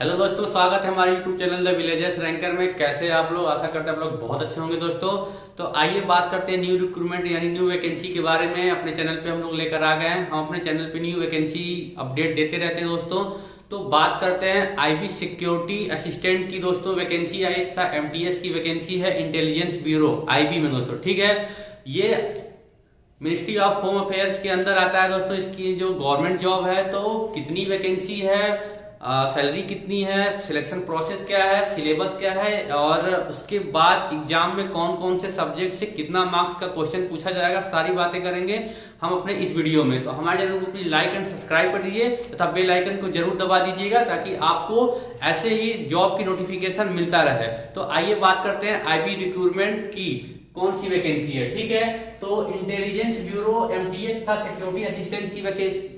Hello दोस्तों, स्वागत है हमारे YouTube channel the villagers ranker में। कैसे आप लोग? आशा करते हैं आप लोग बहुत अच्छे होंगे दोस्तों। तो आइए बात करते हैं न्यू रिक्रूटमेंट यानी न्यू वैकेंसी के बारे में। अपने चैनल पे हम लोग लेकर आ गए हैं। हम अपने चैनल पे न्यू वैकेंसी अपडेट देते रहते हैं दोस्तों। तो बात करते हैं आईबी सिक्योरिटी असिस्टेंट की दोस्तों वैकेंसी आई था। एमटीएस की वैकेंसी है इंटेलिजेंस ब्यूरो आईबी में दोस्तों। ठीक है, ये मिनिस्ट्री ऑफ होम अफेयर्स के अंदर आता है दोस्तों। इसकी जो गवर्नमेंट जॉब है, तो कितनी वैकेंसी है, सैलरी कितनी है, सिलेक्शन प्रोसेस क्या है, सिलेबस क्या है, और उसके बाद एग्जाम में कौन कौन से सब्जेक्ट से कितना मार्क्स का क्वेश्चन पूछा जाएगा, सारी बातें करेंगे हम अपने इस वीडियो में। तो हमारे चैनल को प्लीज लाइक एंड सब्सक्राइब कर दीजिए तथा बेल आइकन को जरूर दबा दीजिएगा ताकि आपको ऐसे ही जॉब की नोटिफिकेशन मिलता रहे। तो आइए बात करते हैं आईबी रिक्रूटमेंट की कौन सी वैकेंसी है। ठीक है, तो इंटेलिजेंस ब्यूरो एमटीएस था सिक्योरिटी असिस्टेंट की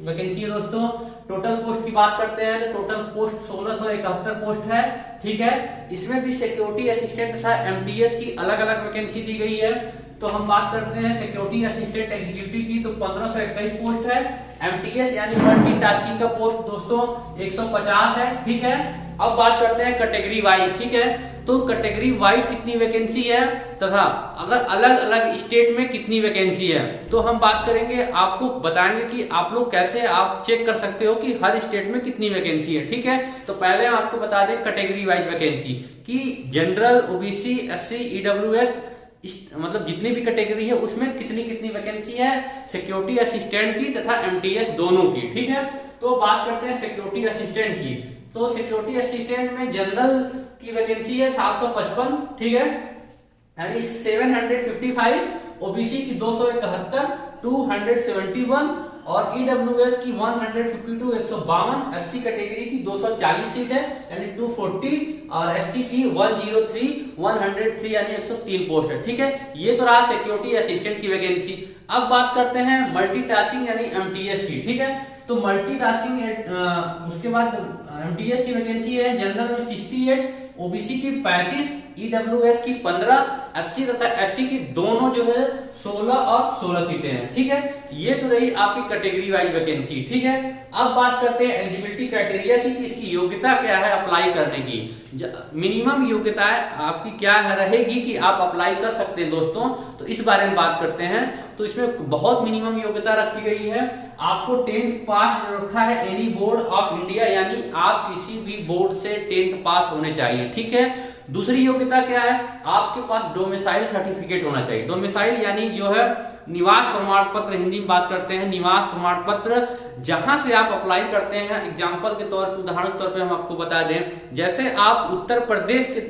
वैकेंसी है दोस्तों। टोटल पोस्ट की बात करते हैं तो टोटल पोस्ट 1671 पोस्ट है। ठीक है, इसमें भी सिक्योरिटी असिस्टेंट था एमटीएस की अलग अलग वैकेंसी दी गई है। तो हम बात करते हैं सिक्योरिटी असिस्टेंट एग्जीक्यूटिव की, तो 1521 पोस्ट है। एमटीएस यानी मल्टीटास्किंग का पोस्ट दोस्तों 150 है। ठीक है, अब बात करते हैं कैटेगरी वाइज। ठीक है, तो कैटेगरी वाइज कितनी वैकेंसी है तथा अगर अलग अलग स्टेट में कितनी वैकेंसी है, तो हम बात करेंगे, आपको बताएंगे कि आप लोग कैसे आप चेक कर सकते हो कि हर स्टेट में कितनी वैकेंसी है। ठीक है, तो पहले हम आपको बता दें कैटेगरी वाइज वैकेंसी कि जनरल, ओबीसी, एससी, ईडब्ल्यूएस, मतलब जितनी भी कैटेगरी है उसमें कितनी कितनी वैकेंसी है सिक्योरिटी असिस्टेंट की तथा एमटीएस दोनों की। ठीक है, तो बात करते हैं सिक्योरिटी असिस्टेंट की। तो सिक्योरिटी असिस्टेंट में जनरल की वैकेंसी है 755। ठीक है, यानी 755, ओबीसी की 271, 271 और ईडब्ल्यूएस की 152, 152, एससी कैटेगरी की 240 सीट है यानी 240 और एसटी की 103, 103 यानी 103 पोस्ट है। ठीक है, ये तो रहा सिक्योरिटी असिस्टेंट की वैकेंसी। अब बात करते हैं मल्टीटास्किंग यानी एमटीएस की। ठीक है, तो मल्टीटास्किंग उसके बाद एमटीएस की वैकेंसी है जनरल में 68, ओबीसी की 35, ईडब्ल्यूएस की 15, एससी तथा एसटी की दोनों जो है 16 और 16 सीटें हैं। ठीक है, ये तो रही आपकी कैटेगरी वाइज वैकेंसी। ठीक है, अब बात करते हैं एलिजिबिलिटी क्राइटेरिया की कि इसकी योग्यता क्या है अप्लाई करने की। मिनिमम योग्यता आपकी क्या रहेगी कि आप अप्लाई कर सकते हैं दोस्तों, तो इस बारे में बात करते हैं। तो इसमें बहुत मिनिमम योग्यता रखी गई है। आपको 10th पास रखा है एनी बोर्ड ऑफ इंडिया, यानी आप किसी भी बोर्ड से 10th पास होने चाहिए। ठीक है, दूसरी योग्यता क्या है, आपके पास डोमिसाइल सर्टिफिकेट होना चाहिए। डोमिसाइल यानी जो है निवास प्रमाण पत्र, हिंदी में बात करते हैं निवास प्रमाण पत्र, जहां से आप अप्लाई करते हैं। एग्जांपल के तौर पर, उदाहरण के तौर पे हम आपको बता दें, जैसे आप उत्तर प्रदेश के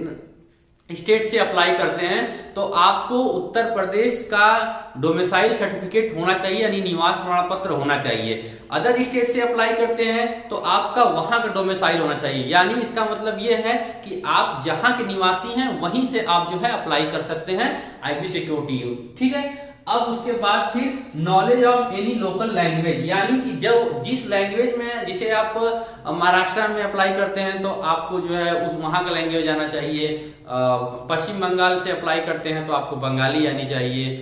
स्टेट से अप्लाई करते हैं तो आपको उत्तर प्रदेश का डोमिसाइल सर्टिफिकेट होना चाहिए यानी निवास प्रमाण पत्र होना चाहिए। अदर स्टेट से अप्लाई करते हैं तो आपका वहां का डोमिसाइल होना चाहिए, यानी इसका मतलब यह है कि आप जहां के निवासी हैं वहीं से आप जो है अप्लाई कर सकते हैं आईबी सिक्योरिटी। ठीक है, अब उसके बाद फिर knowledge of any local language, यानी कि जब जिस लैंग्वेज में, जिसे आप महाराष्ट्र में अप्लाई करते हैं तो आपको जो है उस वहाँ का लैंग्वेज आना चाहिए। पश्चिम बंगाल से अप्लाई करते हैं तो आपको बंगाली आनी चाहिए।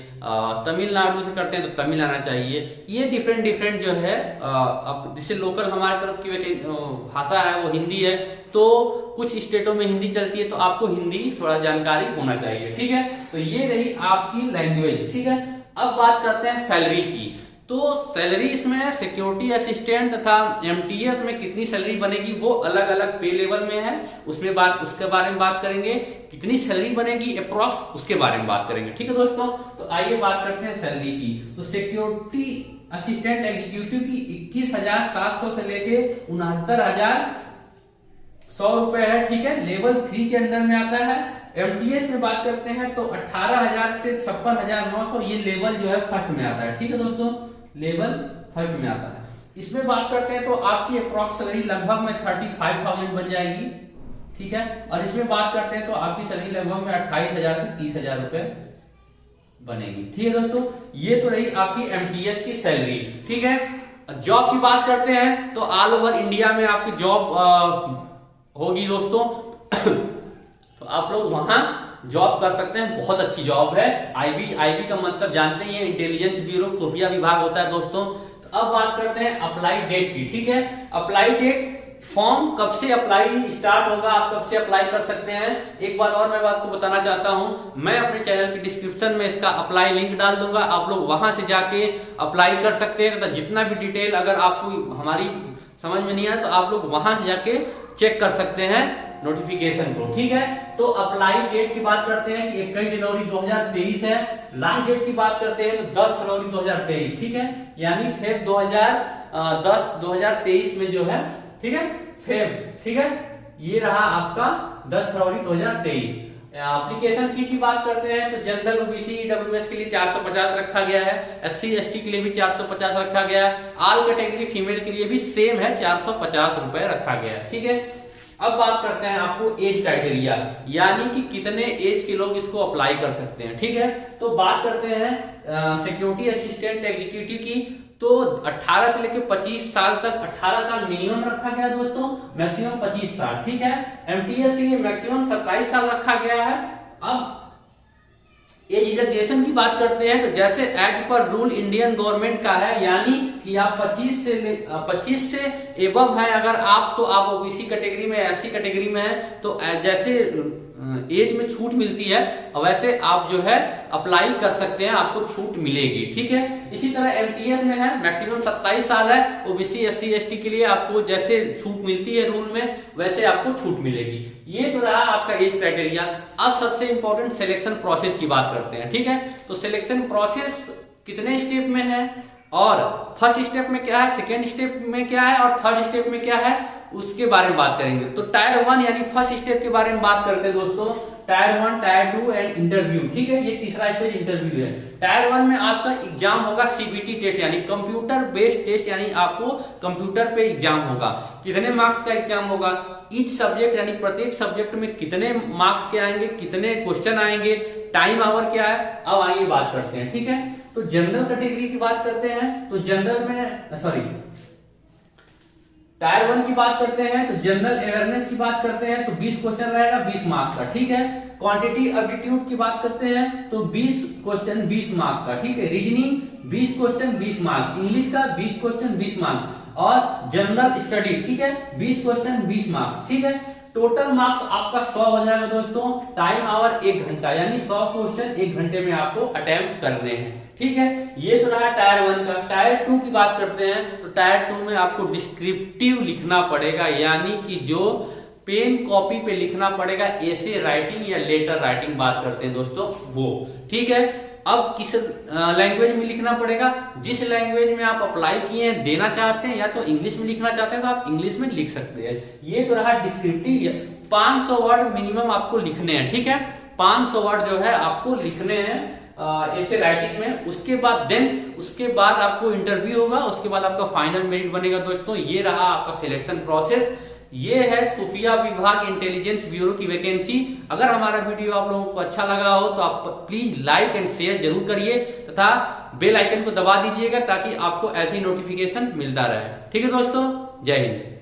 तमिलनाडु से करते हैं तो तमिल आना चाहिए। ये डिफरेंट जो है, अब जिससे लोकल हमारे तरफ की भाषा है वो हिंदी है, तो कुछ स्टेटों में हिंदी चलती है तो आपको हिंदी थोड़ा जानकारी होना चाहिए। ठीक है, तो ये रही आपकी लैंग्वेज। ठीक है, अब बात करते हैं सैलरी की। तो सैलरी इसमें सिक्योरिटी असिस्टेंट तथा एमटीएस में कितनी सैलरी बनेगी वो अलग अलग पे लेवल में है, उसके बारे में बात करेंगे। कितनी सैलरी बनेगी अप्रॉक्स, उसके बारे में बात करेंगे। ठीक है दोस्तों, तो आइए बात करते हैं सैलरी की। तो सिक्योरिटी असिस्टेंट एग्जीक्यूटिव की 21,700 से लेके 69,100 रुपए है। ठीक है, लेवल 3 के अंदर में आता है। एमटीएस में बात करते हैं तो 18,000 से 56,900, ये लेवल जो है फर्स्ट में आता है। ठीक है दोस्तों, लेवल फर्स्ट में आता है। इसमें बात करते हैं तो आपकी अप्रॉक्स सैलरी लगभग में 35,000 बन जाएगी। ठीक है, और इसमें बात करते हैं तो आपकी सैलरी लगभग में 28,000 से 30,000 रुपए बनेगी। ठीक है दोस्तों, ये तो रही आपकी एमटीएस की सैलरी। ठीक है, जॉब की बात करते हैं तो ऑल ओवर इंडिया में आपकी जॉब होगी दोस्तों। तो आप लोग वहां जॉब कर सकते हैं, बहुत अच्छी जॉब है। आईबी का मतलब जानते ही हैं, इंटेलिजेंस ब्यूरो, खुफिया विभाग होता है दोस्तों। तो अब बात करते हैं अप्लाई डेट की। ठीक है, अप्लाई डेट फॉर्म कब से अप्लाई स्टार्ट होगा, आप कब से अप्लाई कर सकते हैं। एक बात और मैं आपको बताना चाहता हूं, मैं अपने चैनल की डिस्क्रिप्शन में इसका अप्लाई लिंक डाल दूंगा, आप लोग वहां से जाके अप्लाई कर सकते हैं। तो जितना भी डिटेल अगर आपको हमारी समझ में नहीं आया तो आप लोग वहां से जाके चेक कर सकते हैं नोटिफिकेशन को, ठीक है। तो अप्लाई डेट की बात करते हैं कि 21 जनवरी 2023 है। लास्ट डेट की बात करते हैं तो 10 फरवरी 2023, ठीक है, यानी फेब 2023 में जो है, ठीक है, फेब, ठीक है, ये रहा आपका 10 फरवरी 2023। एप्लीकेशन फी की बात करते हैं तो जनरल, ओबीसी, ईडब्ल्यूएस के लिए 450 रखा गया है, एससी एसटी के लिए भी 450 रखा गया है, ऑल कैटेगरी फीमेल के लिए भी सेम है, 450 रुपए रखा गया है, ठीक है। अब बात करते हैं आपको एज क्राइटेरिया, यानी कि कितने एज के लोग इसको अप्लाई कर सकते हैं, ठीक है। तो बात करते हैं सिक्योरिटी असिस्टेंट एग्जीक्यूटिव की, तो 18 से लेकर 25 साल तक, 18 साल मिनिमम रखा गया दोस्तों, मैक्सिमम 25 साल, ठीक है। एमटीएस के लिए मैक्सिमम 27 साल रखा गया है। अब एज रिलैक्सेशन की बात करते हैं तो जैसे as per rule Indian government का है, यानी कि आप 25 से एबव है अगर आप, तो आप ओबीसी कैटेगरी में, एससी कैटेगरी में है, तो जैसे एज में छूट मिलती है वैसे आप जो है अप्लाई कर सकते हैं, आपको छूट मिलेगी, ठीक है। इसी तरह एमटीएस में है मैक्सिमम 27 साल है, ओबीसी एससी एसटी के लिए आपको जैसे छूट मिलती है रूल में वैसे आपको छूट मिलेगी। ये तो रहा आपका एज क्राइटेरिया। अब सबसे इंपॉर्टेंट सिलेक्शन प्रोसेस की बात करते हैं, ठीक है। तो सिलेक्शन प्रोसेस कितने स्टेप में है, और फर्स्ट स्टेप में क्या है, सेकेंड स्टेप में क्या है, और थर्ड स्टेप में क्या है, उसके बारे में बात करेंगे। तो टायर 1 यानी फर्स्ट स्टेप के बारे में बात करते हैं दोस्तों। टायर 1, टायर 2 एंड इंटरव्यू, ठीक है, ये तीसरा स्टेज इंटरव्यू है। टायर 1 में आपका एग्जाम होगा सीबीटी टेस्ट, यानी कंप्यूटर बेस्ड टेस्ट, यानी आपको कंप्यूटर पे एग्जाम होगा। कितने मार्क्स का एग्जाम होगा, ईच सब्जेक्ट यानी प्रत्येक सब्जेक्ट में कितने मार्क्स के आएंगे, कितने क्वेश्चन आएंगे, टाइम आवर क्या है। अब आइए बात करते हैं, ठीक है। तो जनरल कैटेगरी की बात करते हैं तो जनरल में टायर 1 की बात करते हैं तो जनरल अवेयरनेस की बात करते हैं तो 20 क्वेश्चन रहेगा 20 मार्क्स का, ठीक है। क्वांटिटी एप्टीट्यूड की बात करते हैं तो 20 क्वेश्चन 20 मार्क्स का, ठीक है। रीजनिंग 20 क्वेश्चन 20 मार्क्स, इंग्लिश का 20 क्वेश्चन 20 मार्क्स, और जनरल स्टडी, ठीक है, 20 क्वेश्चन 20 मार्क्स, ठीक है। टोटल मार्क्स आपका 100 हो जाएगा दोस्तों। टाइम आवर 1 घंटा, यानी 100 क्वेश्चन 1 घंटे में आपको अटेम्प्ट करने हैं, ठीक है। ये तो रहा टायर 1 का। टायर 2 की बात करते हैं तो टायर 2 में आपको डिस्क्रिप्टिव लिखना पड़ेगा, यानी कि जो पेन कॉपी पे लिखना पड़ेगा, ऐसे राइटिंग या लेटर राइटिंग बात करते हैं दोस्तों वो, ठीक है। अब किस लैंग्वेज में लिखना पड़ेगा, जिस लैंग्वेज में आप अप्लाई किए हैं, देना चाहते हैं, या तो इंग्लिश में लिखना चाहते हैं तो आप इंग्लिश में लिख सकते हैं। ये तो रहा डिस्क्रिप्टिव। 500 वर्ड मिनिमम आपको लिखने हैं, ठीक है, 500 वर्ड जो है आपको लिखने हैं ऐसे राइटिंग में। उसके बाद आपको इंटरव्यू होगा, उसके बाद आपका फाइनल मेरिट बनेगा दोस्तों। ये रहा आपका सिलेक्शन प्रोसेस। ये है खुफिया विभाग इंटेलिजेंस ब्यूरो की वैकेंसी। अगर हमारा वीडियो आप लोगों को अच्छा लगा हो तो आप प्लीज लाइक एंड शेयर जरूर करिए, तथा बेल आइकन को दबा दीजिएगा ताकि आपको ऐसी नोटिफिकेशन मिलता रहे, ठीक है दोस्तों। जय हिंद।